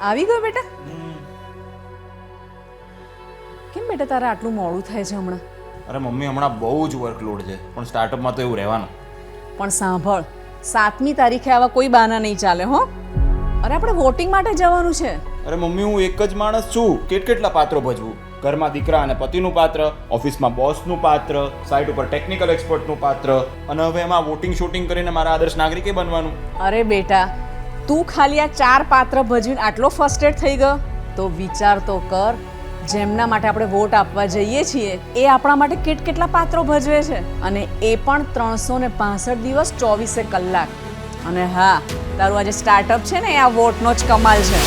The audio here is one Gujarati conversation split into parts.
આવી ગયો બેટા? કેમ બેટા તારે આટલું મોડું થાય છે હમણાં? અરે મમ્મી હમણાં બહુ જ વર્કલોડ છે, પણ સ્ટાર્ટઅપમાં તો એવું રહેવાનું. પણ સાંભળ, 7મી તારીખે આવા કોઈ બહાના નહીં ચાલે હો. અરે આપણે વોટિંગ માટે જવાનું છે. અરે મમ્મી, હું એક જ માણસ છું, કેટલા પાત્રો ભજવું? ઘરમાં દીકરા અને પતિનું પાત્ર, ઓફિસમાં બોસનું પાત્ર, સાઇટ ઉપર ટેકનિકલ એક્સપર્ટનું પાત્ર, અને હવે એમાં વોટિંગ શૂટિંગ કરીને મારા આદર્શ નાગરિકે બનવાનું. અરે બેટા, તું ખાલી આ 4 પાત્ર ભજવીને આટલો ફર્સ્ટેડ થઈ ગયો તો વિચાર તો કર, જેમના માટે આપણે વોટ આપવા જઈએ છીએ એ આપણા માટે કેટલા પાત્રો ભજવે છે, અને એ પણ 365 દિવસ 24 કલાક. અને હા, તારું આજે સ્ટાર્ટઅપ છે ને, એ આ વોટનો જ કમાલ છે.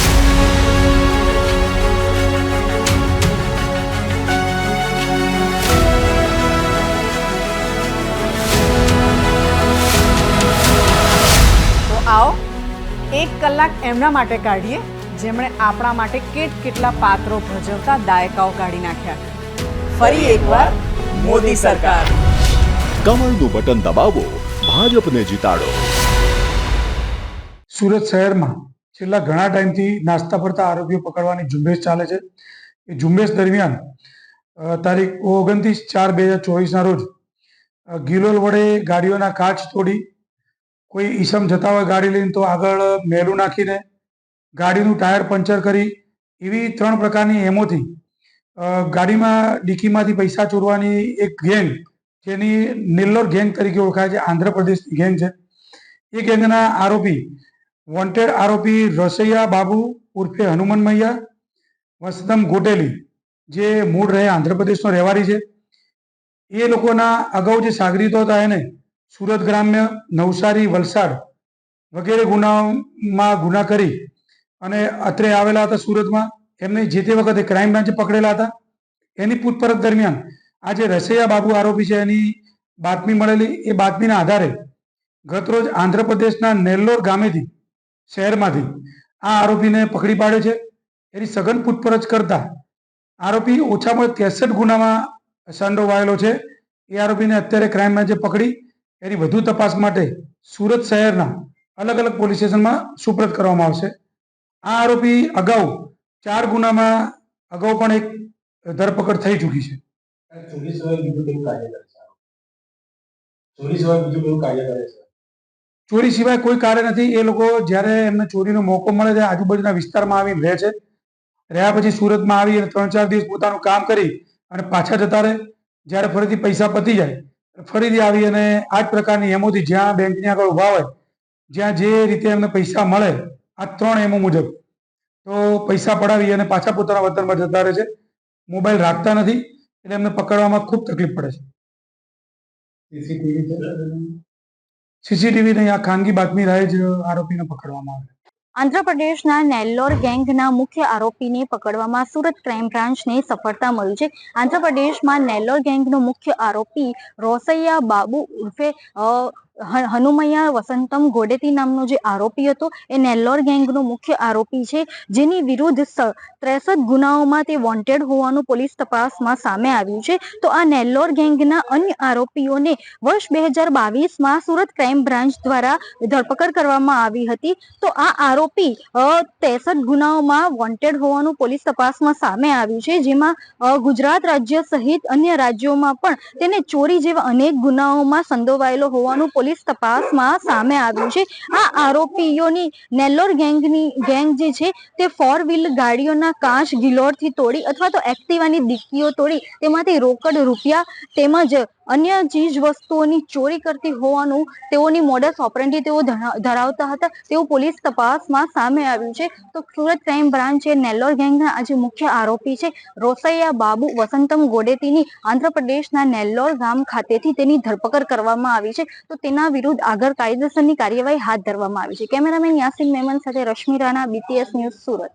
તો આવો 1 કલાક એમના માટે કાઢીએ જેમણે આપણા માટે કેટલા પાત્રો ભજવતા દાયકાઓ કાઢી નાખ્યા. ફરી એકવાર મોદી સરકાર. કમળનું બટન દબાવો, ભાજપને જીતાડો. સુરત શહેરમાં છેલ્લા ઘણા ટાઈમથી નાસ્તા ફરતા આરોપીઓ પકડવાની ઝુંબેશ ચાલે છે. એ ઝુંબેશ દરમિયાન તારીખ 29/4/2024ના રોજ ગિલોલ વડે ગાડીઓના કાચ તોડી, કોઈ ઈસમ જતા હોય ગાડી લઈને તો આગળ મેલું નાખીને ગાડીનું ટાયર પંચર કરી, એવી 3 પ્રકારની એમોથી ગાડીમાં ડિક્કીમાંથી પૈસા ચોરવાની એક ગેંગ, જેની નેલ્લોર ગેંગ તરીકે ઓળખાય છે, આંધ્રપ્રદેશની ગેંગ છે. એ ગેંગના આરોપી, વોન્ટેડ આરોપી રસૈયા બાબુ ઉર્ફે હનુમનમૈયા વસંતમ ગોટેલી, જે મૂળ રહે આંધ્રપ્રદેશનો રહેવારી છે. એ લોકોના અગાઉ જે સાગરીતો હતા એને સુરત ગ્રામ્ય, નવસારી, વલસાડ વગેરે ગુનાઓમાં ગુના કરી અને અત્રે આવેલા હતા સુરતમાં. એમને જે તે વખતે ક્રાઇમ બ્રાન્ચે પકડેલા હતા. એની પૂછપરછ દરમિયાન આ જે રસૈયા બાબુ આરોપી છે એની બાતમી મળેલી. એ બાતમીના આધારે ગતરોજ આંધ્રપ્રદેશના નેલ્લોર ગામેથી, શહેરમાંથી આ આરોપીને પકડી પાડ્યો છે. એની સઘન પૂછપરછ કરતા આરોપી ઓછામાં 63 ગુનામાં સંડોવાયેલો છે. એ આરોપીને અત્યારે ક્રાઇમ બ્રાન્ચે પકડી એની વધુ તપાસ માટે સુરત શહેરના અલગ અલગ પોલીસ સ્ટેશનમાં સુપ્રત કરવામાં આવશે. આ આરોપી અગાઉ 4 ગુનામાં અગાઉ પણ એક ધરપકડ થઈ ચૂકી છે. ચોરી સિવાય બીજું કેવું કાર્ય કરે છે? ચોરી સિવાય બીજું કેવું કાર્ય કરે છે? ચોરી સિવાય કોઈ કાર્ય નથી. એ લોકો જ્યારે એમને ચોરીનો મોકો મળે છે આજુબાજુના વિસ્તારમાં આવીને રહે છે. રહ્યા પછી સુરતમાં આવી અને 3-4 દિવસ પોતાનું કામ કરી અને પાછા જતા રહે. જ્યારે ફરીથી પૈસા પતી જાય ફરીથી આવી અને આ જ પ્રકારની એમોથી, જ્યાં બેંકની આગળ ઊભા હોય, જ્યાં જે રીતે એમને પૈસા મળે આ 3 એમો મુજબ તો પૈસા પડાવી અને પાછા પોતાના વતનમાં જતા રહે છે. મોબાઈલ રાખતા નથી, એટલે એમને પકડવામાં ખૂબ તકલીફ પડે છે. સીસીટીવી નહીં, આ ખાનગી બાતમી રહે જ આરોપીને પકડવામાં આવે. આંધ્રપ્રદેશના નેલ્લોર ગેંગના મુખ્ય આરોપીને પકડવામાં સુરત ક્રાઇમ બ્રાન્ચને સફળતા મળી છે. આંધ્રપ્રદેશમાં નેલ્લોર ગેંગનો મુખ્ય આરોપી રોસૈયા બાબુ ઉર્ફે હનુમૈયા વસંતમ ગોડેતી નામનો જે આરોપી હતો એ નેલ્લોર ગેંગનો મુખ્ય આરોપી છે, જેની વિરુદ્ધ 63 ગુનાઓમાં તે વોન્ટેડ હોવાનું પોલીસ તપાસમાં સામે આવ્યું છે. તો આ નેલ્લોર ગેંગના અન્ય આરોપીઓને વર્ષ 2022માં સુરત ક્રાઇમ બ્રાન્ચ દ્વારા ધરપકડ કરવામાં આવી હતી. તો આ આરોપી 63 ગુનાઓમાં વોન્ટેડ હોવાનું પોલીસ તપાસમાં સામે આવ્યું છે, જેમાં ગુજરાત રાજ્ય સહિત અન્ય રાજ્યોમાં પણ તેને ચોરી જેવા અનેક ગુનાઓમાં સંડોવાયેલો હોવાનું પોલીસ તપાસમાં સામે આવ્યું છે. આ આરોપીઓની નેલ્લોર ગેંગ જે છે તે 4 વ્હીલ ગાડીઓના કાચ ગિલોરથી તોડી અથવા તો એક્ટિવાની ડિક્કીઓ તોડી તેમાંથી રોકડ રૂપિયા તેમજ અન્ય ચીજ વસ્તુઓની ચોરી કરતી હોવાનું તેઓની મોડસ ઓપરેન્ડી તેઓ ધરાવતા હતા તેવું પોલીસ તપાસમાં સામે આવ્યું છે. તો સુરત ક્રાઇમ બ્રાન્ચે નેલ્લોર ગેંગના આજે મુખ્ય આરોપી છે રોસૈયા બાબુ વસંતમ ગોડેતીની આંધ્રપ્રદેશના નેલ્લોર ગામ ખાતેથી તેની ધરપકડ કરવામાં આવી છે. તો તેના વિરુદ્ધ આગળ કાયદેસરની કાર્યવાહી હાથ ધરવામાં આવી છે. કેમેરામેન યાસીન મેમન સાથે રશ્મિ રાણા, BTS ન્યૂઝ, સુરત.